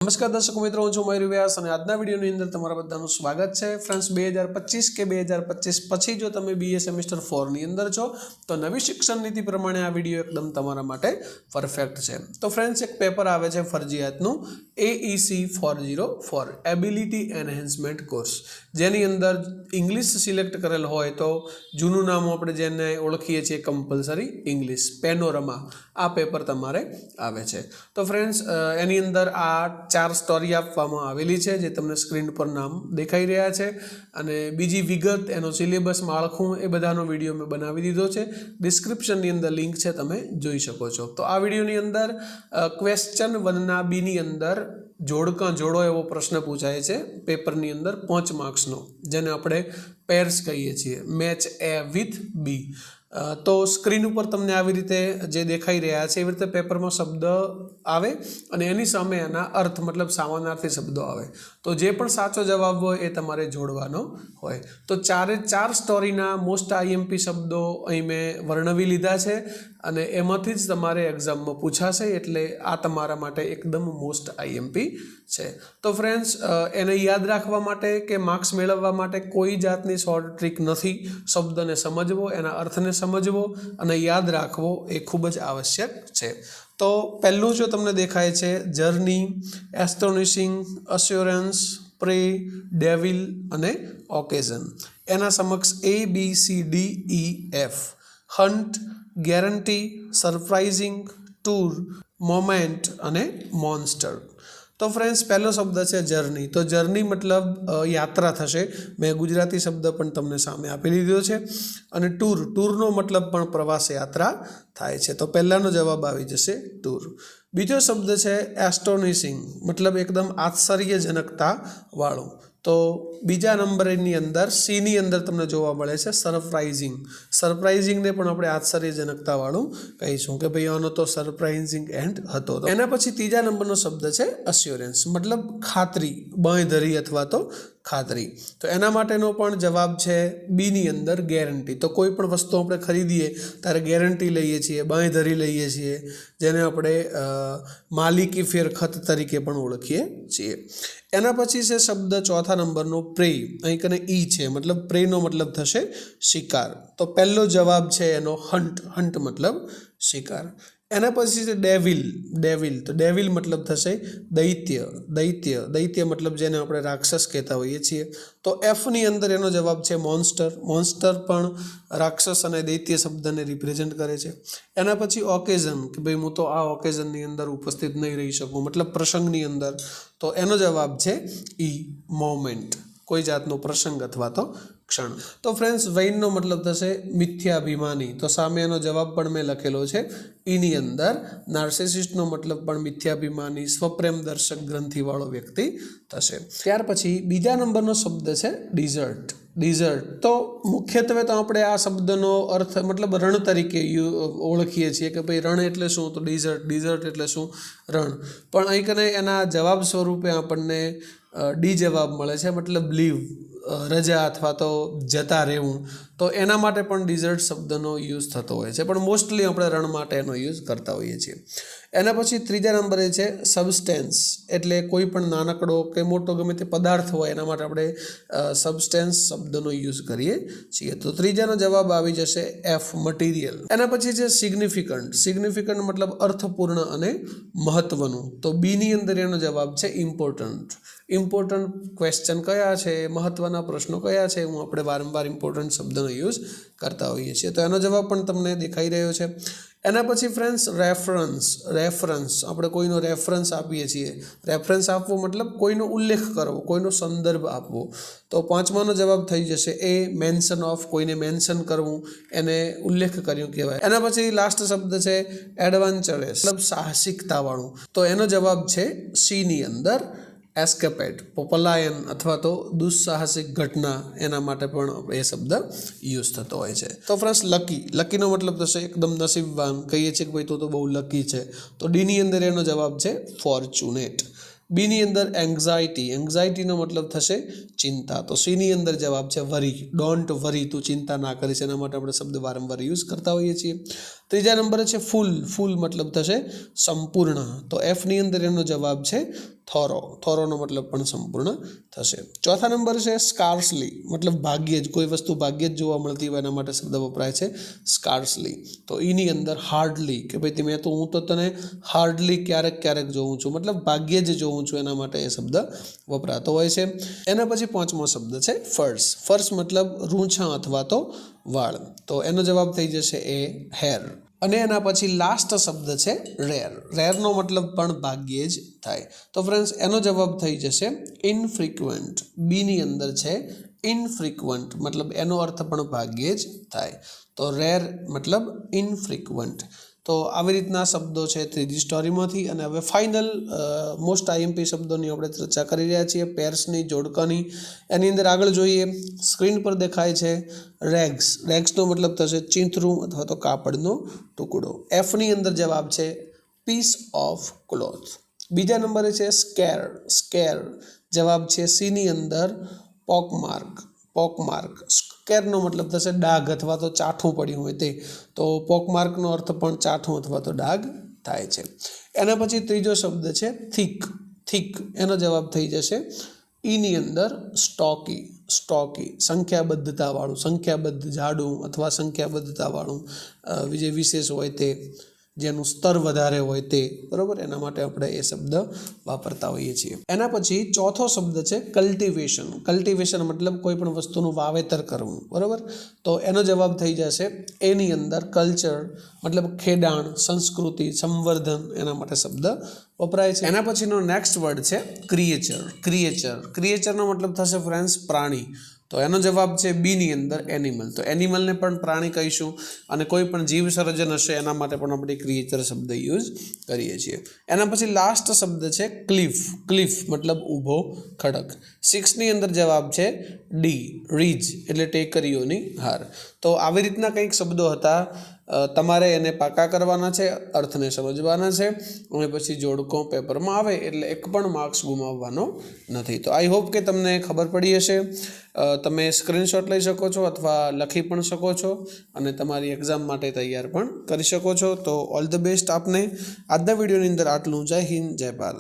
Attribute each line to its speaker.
Speaker 1: नमस्कार दर्शक मित्रों, हूँ मयूर व्यास और आजना विडियोनी अंदर तमारा बधानुं स्वागत है। फ्रेंड्स 2025 के 2025 पछी जो तमे बीए सेमिस्टर 4 नी अंदर छो तो नवी शिक्षण नीति प्रमाणे आ विडियो एकदम तमारा माटे परफेक्ट है। तो फ्रेंड्स एक पेपर आवे छे फरजियातनुं AEC 404 एबिलिटी एनहेन्समेंट कोर्स, जेनी अंदर इंग्लिश सिलेक्ट करेल होय तो जूनुं नाम आपणे जेने ओळखीए छीए कम्पलसरी इंग्लिश पेनोरमा आ पेपर तमारे आवे छे। तो फ्रेंड्स एनी अंदर आ 4 स्टोरी आपवामां आवेली छे जे तमने स्क्रीन पर नाम देखाई रह्या छे अने बीजी विगत एनो सिलेबस माळखुं ए बधानो विडियो मैं बनावी दीधो छे। डिस्क्रिप्शन नी अंदर लिंक छे, तमे जोई शको छो। तो आ विडियोनी अंदर क्वेश्चन 1 ना बी नी अंदर जोड़का जोड़ो एवो प्रश्न पूछाय छे पेपरनी अंदर 5 मार्क्सनो, जेने आपणे पेर्स कहीए छीए, मैच ए विथ बी। तो स्क्रीन पर तमने आवी रीते जे देखाई रह्या छे एवी रीते पेपर में शब्द आवे अने एनी सामे एना अर्थ मतलब समानार्थी शब्दों आवे। तो जे पण साचो जवाब होय ए तमारे जोड़वानो होय। तो 4 स्टोरीना मोस्ट IMP शब्दों अहीं मैं वर्णवी लीधा छे अने एमांथी ज तमारे एक्जाम में पूछाशे, एटले आ तमारा माटे एकदम मोस्ट IMP छे। तो फ्रेंड्स एने याद राखवा माटे के मार्क्स मेळववा माटे कोई जातनी शॉर्ट ट्रीक नथी। शब्दने समजवो, एना अर्थने समजवो अने याद राखवो ए खूब ज आवश्यक छे। तो पहलू जो तमने देखाय छे जर्नी, एस्टोनिशिंग, अस्योरन्स, प्रे, डेविल अने ओकेजन, एना समक्ष ABCDEF, Hunt, guarantee, surprising, tour, moment अने मॉन्स्टर। तो फ्रेंड्स पहलो शब्द है जर्नी। तो जर्नी मतलब यात्रा थशे। मैं गुजराती शब्द पण तमने सामे आपी दीधो छे। अने टूर, टूरनो मतलब पण प्रवास यात्रा थाय छे। तो पहलानो जवाब आवी जशे टूर। बीजो शब्द है एस्टोनिशिंग, मतलब एकदम आश्चर्यजनकता वाळो। तो बीजा नंबरनी अंदर सी नी अंदर तमने जोवा मळे छे सरप्राइजिंग। सरप्राइजिंग ने पण आपणे आश्चर्यजनकता वाळुं कहीशुं के भाई आनो तो सरप्राइजिंग एंड हतो। तो एना पछी तीजा नंबरनो शब्द छे अस्योरन्स, मतलब खातरी, बांयधरी अथवा तो खातरी। तो एना माटेनो पण जवाब छे बी नी अंदर गेरंटी। तो कोई पण वस्तु आपणे खरीदीए त्यारे गेरंटी लईए छीए, बांयधरी लईए छीए, जेने आपणे मालिकी फेरखत तरीके पण ओळखीए छीए। एना पछी छे शब्द चौथा नंबरनो प्रे। अहीं कने ई छे, मतलब प्रेनो मतलब थशे शिकार। तो पहलो जवाब छे एनो हंट। हंट मतलब शिकार। एना पछी छे डेविल। डेविल, तो डेविल मतलब थशे दैत्य। दैत्य, दैत्य मतलब जेने आपणे राक्षस कहेता होईए छीए। तो एफ नी अंदर एनो जवाब छे मॉन्स्टर। मॉन्स्टर पण राक्षस अने दैत्य शब्दने रिप्रेजेंट करे छे। एना पछी ओकेजन के भाई हूँ तो आ ओकेजननी अंदर उपस्थित नहीं रही सकूँ, मतलब प्रसंगनी अंदर। तो एनो जवाब छे ई मोमेंट, कोई जातनो प्रसंग अथवा तो क्षण। तो फ्रेंड्स वैननो मतलब थशे मिथ्याभिमानी। तो सामे एनो जवाब पण मैं लखेलो छे ई नी अंदर। नार्सिसिस्टनो मतलब पण मिथ्याभिमानी, स्वप्रेम दर्शक ग्रंथि वाळो व्यक्ति थशे। त्यार पछी बीजा नंबरनो शब्द छे डिजर्ट। डिजर्ट तो मुख्यत्वे तो आपणे आ शब्दनो अर्थ मतलब रण तरीके ओळखीए छीए के भाई रण एटले शुं, तो डिजर्ट, डिजर्ट एटले शुं, रण। पण અહીં कने एना जवाब स्वरूपे आपणने डी जवाब मळे छे, मतलब लीव, रजा अथवा तो जता रहेवुं। तो एना माटे पण डिजर्ट शब्दनो यूज थतो होय छे, पण मोस्टली आपणे रण माटे एनो यूज करता होईए छीए। एना पछी त्रीजा नंबरे छे सबस्टेन्स, एटले कोई पण नानकड़ो के मोटो गमे ते पदार्थ होय एना माटे आपणे सबस्टेन्स शब्दनो यूज करीए छीए। तो त्रीजानो जवाब आवी जशे एफ मटीरियल। एना पछी छे सिग्निफिकंट। सिग्निफिकंट मतलब अर्थपूर्ण अने महत्वनुं। तो बी नी अंदर एनो जवाब छे इम्पोर्टंट। इम्पोर्टंट क्वेश्चन कया छे, महत्वना प्रश्नो कया छे, हूँ आपणे वारंवार इम्पोर्टंट शब्दनो यूज करता होईए छीए। तो एनो जवाब पण तमने देखाई रह्यो छे। एना पछी फ्रेंड्स रेफरन्स। रेफरन्स आपणे कोईनो रेफरन्स आपीए छीए। रेफरन्स आपवो मतलब कोईनो उल्लेख करवो, कोईनो संदर्भ आपवो। तो पांचमानो जवाब थई जशे ए मेन्शन ऑफ, कोईने मेन्शन करवुं, एने उल्लेख कर्यो कहेवाय। एना पछी लास्ट शब्द छे एडवेंचरस, मतलब साहसिकता वाळुं। तो एनो जवाब छे सी नी अंदर एस्केपेड, पलायन अथवा तो दुस्साहसिक घटना, एना माटे पण ए शब्द यूज थतो होय छे। तो फ्रेंड्स लकी। लकीनो मतलब थशे एकदम नसीबवान, कहीए छे के भाई तो बहु लकी छे। तो डी नी अंदर एनो जवाब छे फॉर्च्यूनेट। बी नी अंदर एंग्जाइटी। एंग्जाइटी नो मतलब थशे चिंता। तो सी नी अंदर जवाब छे वरी। डोंट वरी, तू चिंता ना करीश, एना माटे आपणे शब्द वारंवार यूज करता होईए छीए। ત્રીજા નંબરે છે ફૂલ. ફૂલ મતલબ થશે સંપૂર્ણ. તો એફ ની અંદર એનો જવાબ છે થોરોનો મતલબ પણ સંપૂર્ણ થશે. ચોથા નંબર છે સ્કાર્સલી, મતલબ ભાગ્યે જ, કોઈ વસ્તુ ભાગ્યે જ જોવા મળતી હોય એના માટે શબ્દ વપરાય છે સ્કાર્સલી. તો એની અંદર હાર્ડલી, કે ભાઈ હું તો તને હાર્ડલી ક્યારેક જોઉં છું, મતલબ ભાગ્યે જ જોઉં છું, એના માટે એ શબ્દ વપરાતો હોય છે. એના પછી પાંચમો શબ્દ છે ફર્સ મતલબ રૂંછા અથવા તો વાળ. તો એનો જવાબ થઈ જશે એ હેર. અને એના પછી લાસ્ટ શબ્દ છે રેરનો મતલબ પણ ભાગ્યે જ થાય. તો ફ્રેન્ડ્સ એનો જવાબ થઈ જશે ઇનફ્રિક્વન્ટ. બીની અંદર છે ઇનફ્રિક્વન્ટ, મતલબ એનો અર્થ પણ ભાગ્યે જ થાય. તો રેર મતલબ ઇનફ્રિક્વન્ટ. તો આવી રીતના શબ્દો છે ત્રીજી સ્ટોરીમાંથી. અને હવે ફાઇનલ મોસ્ટ આઈએમપી શબ્દોની આપણે ચર્ચા કરી રહ્યા છીએ, પેર્સની, જોડકાની. એની અંદર આગળ જોઈએ, સ્ક્રીન પર દેખાય છે રેગ્સનો મતલબ થશે ચીંથરું અથવા તો કાપડનો ટુકડો. એફની અંદર જવાબ છે પીસ ઓફ ક્લોથ. બીજા નંબરે છે સ્કેર, જવાબ છે સીની અંદર પોકમાર્ક. સ્કેરનો મતલબ થશે ડાઘ અથવા તો ચાઠું પડ્યું હોય તે. તો પોકમાર્કનો અર્થ પણ ચાઠું અથવા તો ડાઘ થાય છે. એના પછી ત્રીજો શબ્દ છે થીક. એનો જવાબ થઈ જશે ઈની અંદર સ્ટોકી. સંખ્યાબદ્ધતાવાળું, સંખ્યાબદ્ધ જાડું અથવા સંખ્યાબદ્ધતાવાળું, જે વિશેષ હોય તે, જેનું સ્તર વધારે હોય તે, બરાબર, એના માટે આપણે એ શબ્દ વાપરતા હોઈએ છીએ. એના પછી ચોથો શબ્દ છે કલ્ટિવેશન મતલબ કોઈ પણ વસ્તુનું વાવેતર કરવું, બરાબર. તો એનો જવાબ થઈ જશે એની અંદર કલ્ચર, મતલબ ખેડાણ, સંસ્કૃતિ, સંવર્ધન, એના માટે શબ્દ વપરાય છે. એના પછીનો નેક્સ્ટ વર્ડ છે ક્રિએચરનો મતલબ થશે ફ્રેન્ડ્સ પ્રાણી. તો એનો જવાબ છે બીની અંદર એનિમલ. તો એનિમલને પણ પ્રાણી કહીશું, અને કોઈ પણ જીવ સર્જન હશે એના માટે પણ આપણે ક્રિએચર શબ્દ યુઝ કરીએ છીએ. એના પછી લાસ્ટ શબ્દ છે ક્લિફ મતલબ ઊભો ખડક. 6ની અંદર જવાબ છે રીજ એટલે ટેકરીઓની હાર. તો આવી રીતના કંઈક શબ્દો હતા. તમારે એને પાકા કરવાના છે, અર્થને સમજવાના છે, અને પછી જોડકો પેપરમાં આવે એટલે એક પણ માર્ક્સ ગુમાવવાનો નથી. તો આઈ હોપ કે તમને ખબર પડી હશે. તમે સ્ક્રીનશોટ લઈ શકો છો અથવા લખી પણ શકો છો, અને તમારી એક્ઝામ માટે તૈયાર પણ કરી શકો છો. તો ઓલ ધ બેસ્ટ આપને. આજના વિડીયોની અંદર આટલું. જય હિન્દ, જય ભારત.